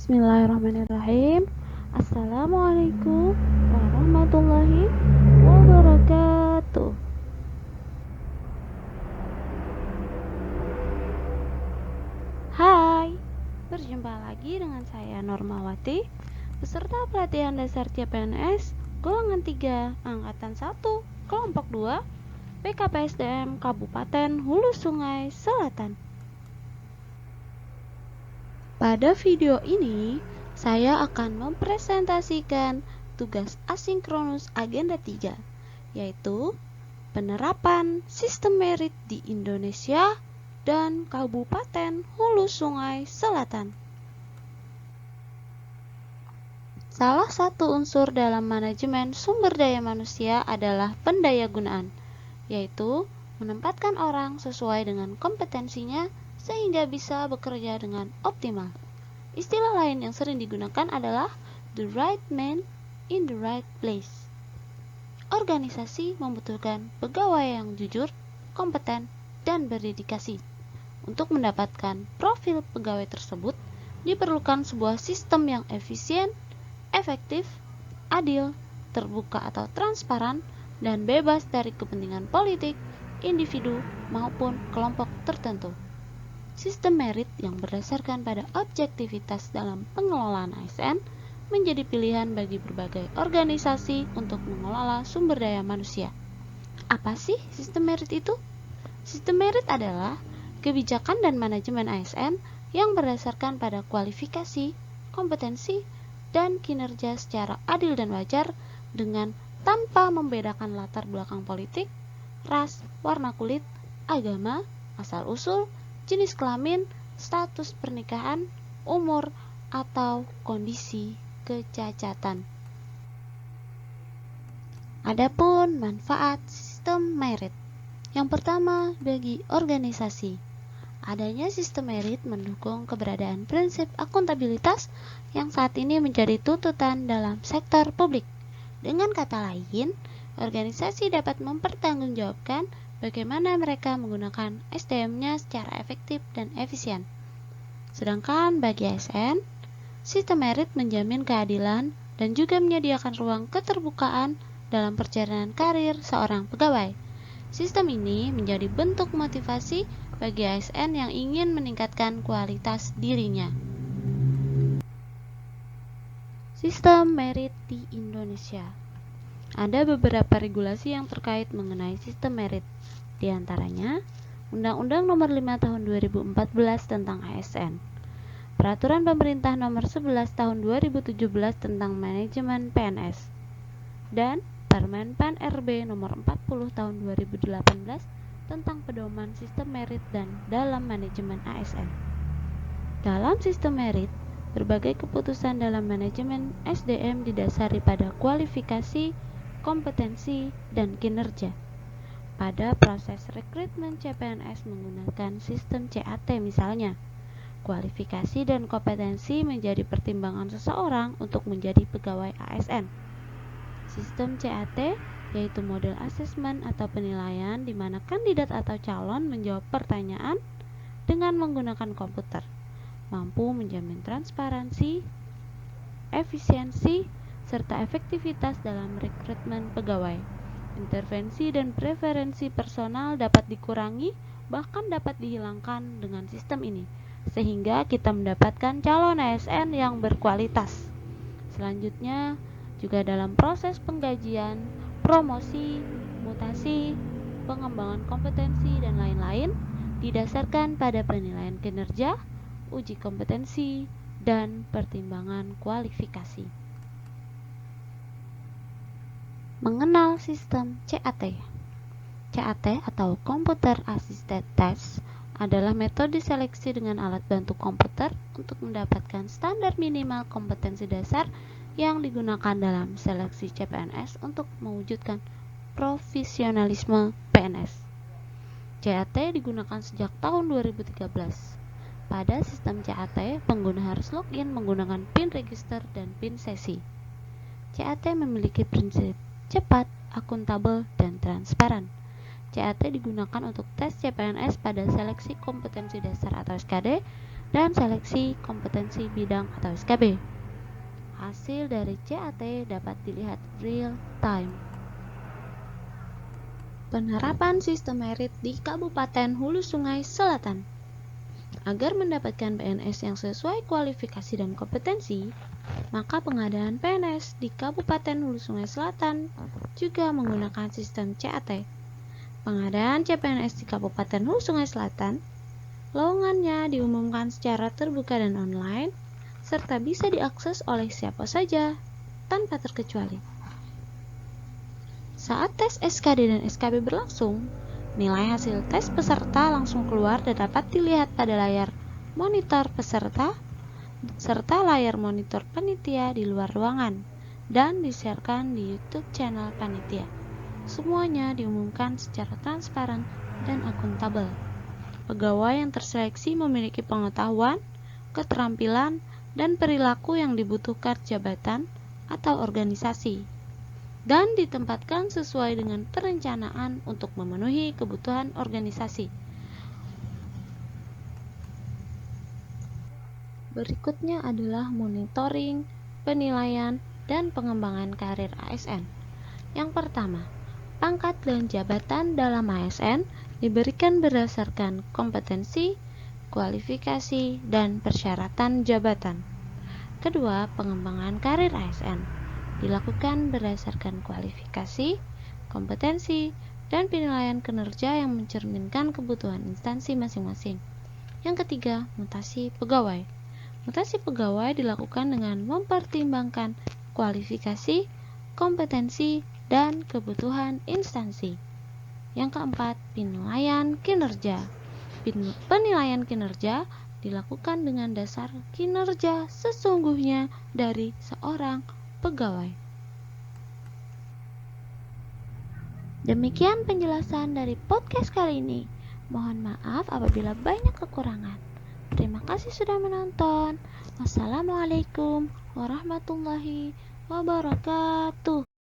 Bismillahirrahmanirrahim. Assalamualaikum warahmatullahi wabarakatuh. Hai, berjumpa lagi dengan saya Normawati, peserta pelatihan dasar CPNS golongan 3 angkatan 1 kelompok 2 PKPSDM Kabupaten Hulu Sungai Selatan. Pada video ini, saya akan mempresentasikan tugas asinkronus agenda 3, yaitu penerapan sistem merit di Indonesia dan Kabupaten Hulu Sungai Selatan. Salah satu unsur dalam manajemen sumber daya manusia adalah pendayagunaan, yaitu menempatkan orang sesuai dengan kompetensinya sehingga bisa bekerja dengan optimal. Istilah lain yang sering digunakan adalah the right man in the right place. Organisasi membutuhkan pegawai yang jujur, kompeten, dan berdedikasi. Untuk mendapatkan profil pegawai tersebut, diperlukan sebuah sistem yang efisien, efektif, adil, terbuka atau transparan, dan bebas dari kepentingan politik, individu, maupun kelompok tertentu. Sistem merit yang berdasarkan pada objektivitas dalam pengelolaan ASN menjadi pilihan bagi berbagai organisasi untuk mengelola sumber daya manusia. Apa sih sistem merit itu? Sistem merit adalah kebijakan dan manajemen ASN yang berdasarkan pada kualifikasi, kompetensi, dan kinerja secara adil dan wajar dengan tanpa membedakan latar belakang politik, ras, warna kulit, agama, asal-usul, jenis kelamin, status pernikahan, umur, atau kondisi kecacatan. Adapun manfaat sistem merit. Yang pertama, bagi organisasi. Adanya sistem merit mendukung keberadaan prinsip akuntabilitas yang saat ini menjadi tuntutan dalam sektor publik. Dengan kata lain, organisasi dapat mempertanggungjawabkan bagaimana mereka menggunakan SDM-nya secara efektif dan efisien. Sedangkan bagi ASN, sistem merit menjamin keadilan dan juga menyediakan ruang keterbukaan dalam perjalanan karir seorang pegawai. Sistem ini menjadi bentuk motivasi bagi ASN yang ingin meningkatkan kualitas dirinya. Sistem merit di Indonesia. Ada beberapa regulasi yang terkait mengenai sistem merit. Di antaranya, Undang-Undang Nomor 5 Tahun 2014 tentang ASN, Peraturan Pemerintah Nomor 11 Tahun 2017 tentang Manajemen PNS, dan Permen PAN RB Nomor 40 Tahun 2018 tentang pedoman sistem merit dan dalam manajemen ASN. Dalam sistem merit, berbagai keputusan dalam manajemen SDM didasari pada kualifikasi, kompetensi, dan kinerja. Pada proses rekrutmen CPNS menggunakan sistem CAT misalnya, kualifikasi dan kompetensi menjadi pertimbangan seseorang untuk menjadi pegawai ASN. Sistem CAT yaitu model asesmen atau penilaian di mana kandidat atau calon menjawab pertanyaan dengan menggunakan komputer, mampu menjamin transparansi, efisiensi, serta efektivitas dalam rekrutmen pegawai. Intervensi dan preferensi personal dapat dikurangi, bahkan dapat dihilangkan dengan sistem ini, sehingga kita mendapatkan calon ASN yang berkualitas. Selanjutnya, juga dalam proses penggajian, promosi, mutasi, pengembangan kompetensi, dan lain-lain, didasarkan pada penilaian kinerja, uji kompetensi, dan pertimbangan kualifikasi. Mengenal sistem CAT. CAT atau Computer Assisted Test adalah metode seleksi dengan alat bantu komputer untuk mendapatkan standar minimal kompetensi dasar yang digunakan dalam seleksi CPNS untuk mewujudkan profesionalisme PNS. CAT digunakan sejak tahun 2013. Pada sistem CAT, pengguna harus login menggunakan PIN register dan PIN sesi. CAT memiliki prinsip cepat, akuntabel, dan transparan. CAT digunakan untuk tes CPNS pada seleksi kompetensi dasar atau SKD dan seleksi kompetensi bidang atau SKB. Hasil dari CAT dapat dilihat real time. Penerapan sistem merit di Kabupaten Hulu Sungai Selatan. Agar mendapatkan PNS yang sesuai kualifikasi dan kompetensi, maka pengadaan PNS di Kabupaten Hulu Sungai Selatan juga menggunakan sistem CAT. Pengadaan CPNS di Kabupaten Hulu Sungai Selatan, lowongannya diumumkan secara terbuka dan online, serta bisa diakses oleh siapa saja, tanpa terkecuali. Saat tes SKD dan SKB berlangsung, nilai hasil tes peserta langsung keluar dan dapat dilihat pada layar monitor peserta serta layar monitor panitia di luar ruangan dan disiarkan di YouTube channel panitia. Semuanya diumumkan secara transparan dan akuntabel. Pegawai yang terseleksi memiliki pengetahuan, keterampilan, dan perilaku yang dibutuhkan jabatan atau organisasi, dan ditempatkan sesuai dengan perencanaan untuk memenuhi kebutuhan organisasi. Berikutnya adalah monitoring, penilaian, dan pengembangan karir ASN. Yang pertama, pangkat dan jabatan dalam ASN diberikan berdasarkan kompetensi, kualifikasi, dan persyaratan jabatan. Kedua, pengembangan karir ASN dilakukan berdasarkan kualifikasi, kompetensi, dan penilaian kinerja yang mencerminkan kebutuhan instansi masing-masing. Yang ketiga, mutasi pegawai. Mutasi pegawai dilakukan dengan mempertimbangkan kualifikasi, kompetensi, dan kebutuhan instansi. Yang keempat, penilaian kinerja. Penilaian kinerja dilakukan dengan dasar kinerja sesungguhnya dari seorang pegawai. Demikian penjelasan dari podcast kali ini. Mohon maaf apabila banyak kekurangan. Terima kasih sudah menonton. Wassalamualaikum warahmatullahi wabarakatuh.